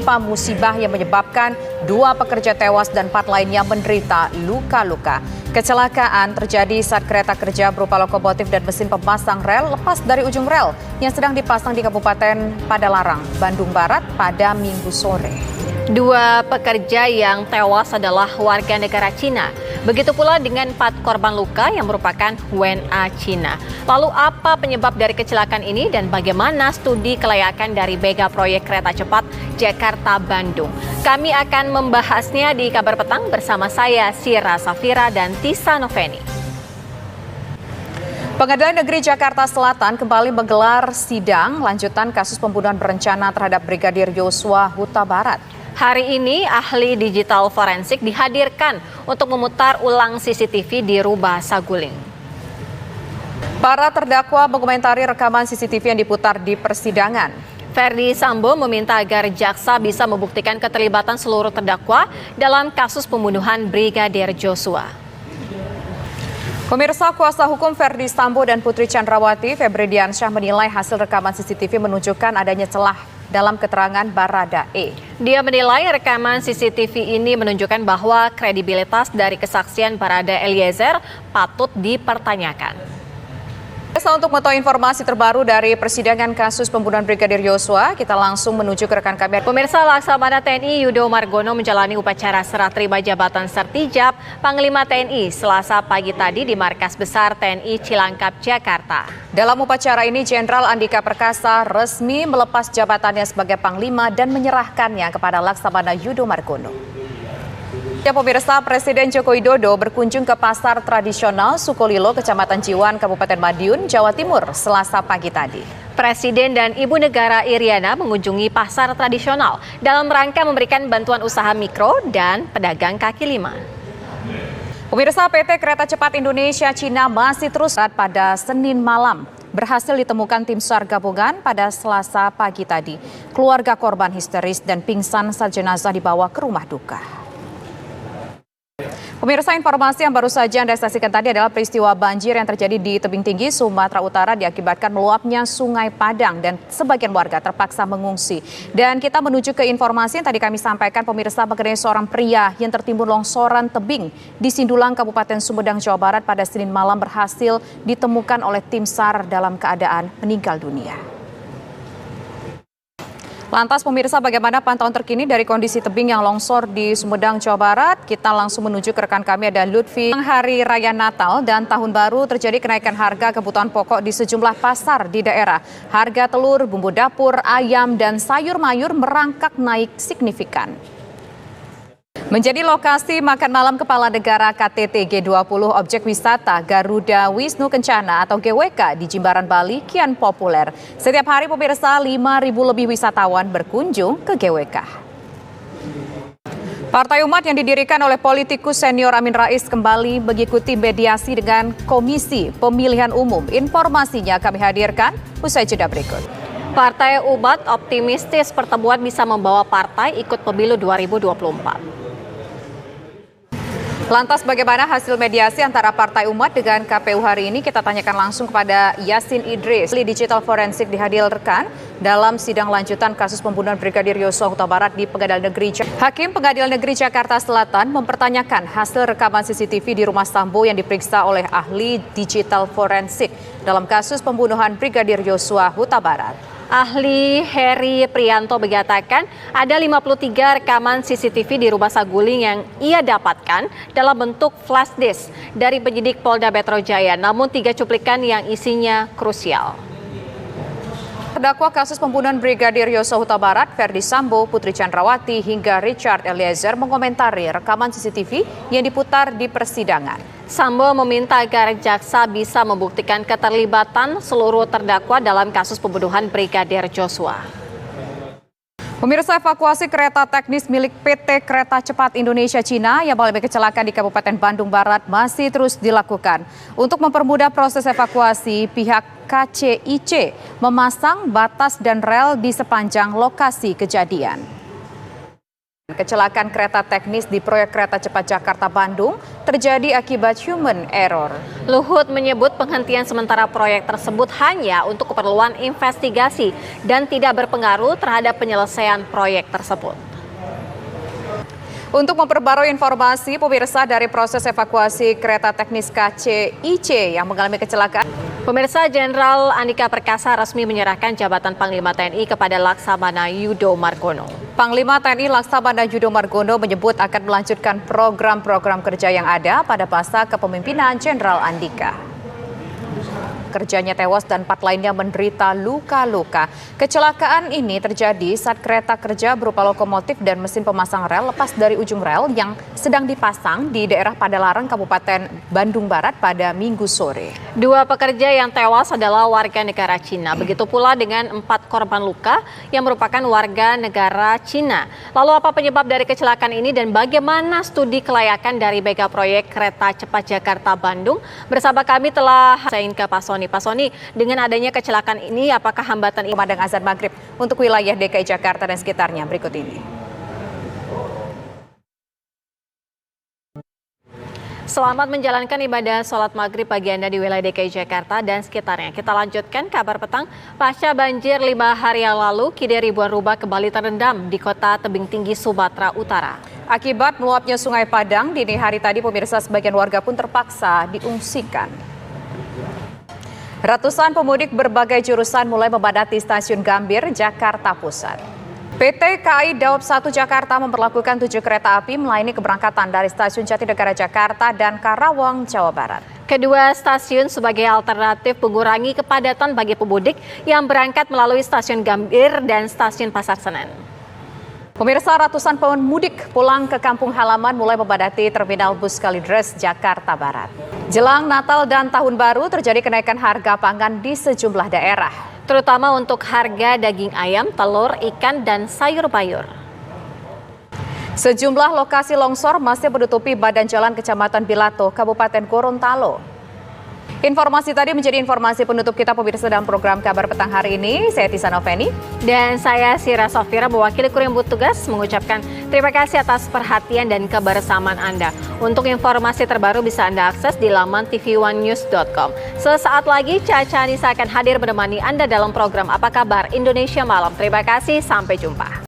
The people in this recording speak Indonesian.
Musibah yang menyebabkan 2 pekerja tewas dan 4 lainnya menderita luka-luka. Kecelakaan terjadi saat kereta kerja berupa lokomotif dan mesin pemasang rel lepas dari ujung rel yang sedang dipasang di Kabupaten Padalarang, Bandung Barat pada Minggu sore. 2 pekerja yang tewas adalah warga negara Cina. Begitu pula dengan 4 korban luka yang merupakan WNA Cina. Lalu apa penyebab dari kecelakaan ini dan bagaimana studi kelayakan dari mega proyek kereta cepat Jakarta-Bandung? Kami akan membahasnya di Kabar Petang bersama saya, Sira Safira dan Tisa Noveni. Pengadilan Negeri Jakarta Selatan kembali menggelar sidang lanjutan kasus pembunuhan berencana terhadap Brigadir Yosua Huta Barat. Hari ini ahli digital forensik dihadirkan untuk memutar ulang CCTV di Rubah Saguling. Para terdakwa mengomentari rekaman CCTV yang diputar di persidangan. Ferdi Sambo meminta agar jaksa bisa membuktikan keterlibatan seluruh terdakwa dalam kasus pembunuhan Brigadir Joshua. Pemirsa, kuasa hukum Ferdi Sambo dan Putri Chandrawati, Febri Diansyah menilai hasil rekaman CCTV menunjukkan adanya celah dalam keterangan Baradae. Dia menilai rekaman CCTV ini menunjukkan bahwa kredibilitas dari kesaksian Barada Eliezer patut dipertanyakan. Untuk mengetahui informasi terbaru dari persidangan kasus pembunuhan Brigadir Yosua, kita langsung menuju ke rekan kami. Pemirsa, Laksamana TNI Yudo Margono menjalani upacara serah terima jabatan Sertijab Panglima TNI Selasa pagi tadi di Markas Besar TNI Cilangkap, Jakarta. Dalam upacara ini, Jenderal Andika Perkasa resmi melepas jabatannya sebagai Panglima dan menyerahkannya kepada Laksamana Yudo Margono. Ya, pemirsa, Presiden Joko Widodo berkunjung ke pasar tradisional Sukolilo, Kecamatan Jiwan, Kabupaten Madiun, Jawa Timur, Selasa pagi tadi. Presiden dan Ibu Negara Iriana mengunjungi pasar tradisional dalam rangka memberikan bantuan usaha mikro dan pedagang kaki lima. Pemirsa, PT Kereta Cepat Indonesia Cina masih terus pada Senin malam. Berhasil ditemukan tim SAR gabungan pada Selasa pagi tadi. Keluarga korban histeris dan pingsan saat jenazah dibawa ke rumah duka. Pemirsa, informasi yang baru saja Anda saksikan tadi adalah peristiwa banjir yang terjadi di tebing tinggi Sumatera Utara diakibatkan meluapnya Sungai Padang dan sebagian warga terpaksa mengungsi. Dan kita menuju ke informasi yang tadi kami sampaikan, pemirsa, mengenai seorang pria yang tertimbun longsoran tebing di Sindulang, Kabupaten Sumedang, Jawa Barat pada Senin malam berhasil ditemukan oleh tim SAR dalam keadaan meninggal dunia. Lantas pemirsa, bagaimana pantauan terkini dari kondisi tebing yang longsor di Sumedang, Jawa Barat? Kita langsung menuju ke rekan kami, ada Lutfi. Hari Raya Natal dan Tahun Baru terjadi kenaikan harga kebutuhan pokok di sejumlah pasar di daerah. Harga telur, bumbu dapur, ayam, dan sayur mayur merangkak naik signifikan. Menjadi lokasi makan malam Kepala Negara KTT G20 objek wisata Garuda Wisnu Kencana atau GWK di Jimbaran, Bali kian populer. Setiap hari pemirsa 5.000 lebih wisatawan berkunjung ke GWK. Partai Umat yang didirikan oleh politikus senior Amin Rais kembali mengikuti mediasi dengan Komisi Pemilihan Umum. Informasinya kami hadirkan usai jeda berikut. Partai Umat optimistis pertemuan bisa membawa partai ikut pemilu 2024. Lantas bagaimana hasil mediasi antara Partai Umat dengan KPU hari ini? Kita tanyakan langsung kepada Yasin Idris. Ahli digital forensik dihadirkan dalam sidang lanjutan kasus pembunuhan Brigadir Yosua Huta Barat di Pengadilan Negeri Hakim Pengadilan Negeri Jakarta Selatan mempertanyakan hasil rekaman CCTV di rumah Sambo yang diperiksa oleh ahli digital forensik dalam kasus pembunuhan Brigadir Yosua Huta Barat. Ahli Heri Prianto mengatakan ada 53 rekaman CCTV di rumah Saguling yang ia dapatkan dalam bentuk flash disk dari penyidik Polda Metro Jaya, namun 3 cuplikan yang isinya krusial. Terdakwa kasus pembunuhan Brigadir Yosua Huta Barat, Ferdi Sambo, Putri Chandrawati hingga Richard Eliezer mengomentari rekaman CCTV yang diputar di persidangan. Sambo meminta agar jaksa bisa membuktikan keterlibatan seluruh terdakwa dalam kasus pembunuhan Brigadir Joshua. Pemirsa, evakuasi kereta teknis milik PT Kereta Cepat Indonesia Cina yang mengalami kecelakaan di Kabupaten Bandung Barat masih terus dilakukan. Untuk mempermudah proses evakuasi, pihak KCIC memasang batas dan rel di sepanjang lokasi kejadian. Kecelakaan kereta teknis di proyek kereta cepat Jakarta-Bandung terjadi akibat human error. Luhut menyebut penghentian sementara proyek tersebut hanya untuk keperluan investigasi dan tidak berpengaruh terhadap penyelesaian proyek tersebut. Untuk memperbarui informasi pemirsa dari proses evakuasi kereta teknis KCIC yang mengalami kecelakaan. Pemirsa, Jenderal Andika Perkasa resmi menyerahkan jabatan Panglima TNI kepada Laksamana Yudo Margono. Panglima TNI Laksamana Yudo Margono menyebut akan melanjutkan program-program kerja yang ada pada masa kepemimpinan Jenderal Andika. Kerjanya tewas dan 4 lainnya menderita luka-luka. Kecelakaan ini terjadi saat kereta kerja berupa lokomotif dan mesin pemasang rel lepas dari ujung rel yang sedang dipasang di daerah Padalarang, Kabupaten Bandung Barat pada Minggu sore. 2 pekerja yang tewas adalah warga negara Cina. Begitu pula dengan 4 korban luka yang merupakan warga negara Cina. Lalu apa penyebab dari kecelakaan ini dan bagaimana studi kelayakan dari mega proyek kereta cepat Jakarta-Bandung? Bersama kami telah Sain ke Pak Soni, dengan adanya kecelakaan ini, apakah hambatan Pemadang azan maghrib untuk wilayah DKI Jakarta dan sekitarnya berikut ini. Selamat menjalankan ibadah sholat maghrib bagi Anda di wilayah DKI Jakarta dan sekitarnya. Kita lanjutkan kabar petang. Pasca banjir 5 hari yang lalu, kini ribuan rumah kembali terendam di kota tebing tinggi Sumatera Utara. Akibat meluapnya Sungai Padang, dini hari tadi pemirsa sebagian warga pun terpaksa diungsikan. Ratusan pemudik berbagai jurusan mulai memadati stasiun Gambir, Jakarta Pusat. PT KAI Daob 1 Jakarta memperlakukan 7 kereta api melayani keberangkatan dari stasiun Jatinegara Jakarta dan Karawang, Jawa Barat. Kedua stasiun sebagai alternatif mengurangi kepadatan bagi pemudik yang berangkat melalui stasiun Gambir dan stasiun Pasar Senen. Pemirsa, ratusan pemudik pulang ke kampung halaman mulai memadati Terminal Bus Kalideres, Jakarta Barat. Jelang Natal dan Tahun Baru terjadi kenaikan harga pangan di sejumlah daerah. Terutama untuk harga daging ayam, telur, ikan, dan sayur bayur. Sejumlah lokasi longsor masih menutupi badan jalan Kecamatan Bilato, Kabupaten Gorontalo. Informasi tadi menjadi informasi penutup kita pemirsa dalam program Kabar Petang hari ini. Saya Tisa Noveni. Dan saya Sira Sofira mewakili kru yang bertugas mengucapkan terima kasih atas perhatian dan kebersamaan Anda. Untuk informasi terbaru bisa Anda akses di laman tv1news.com. Sesaat lagi Caca Anissa akan hadir menemani Anda dalam program Apa Kabar Indonesia Malam. Terima kasih, sampai jumpa.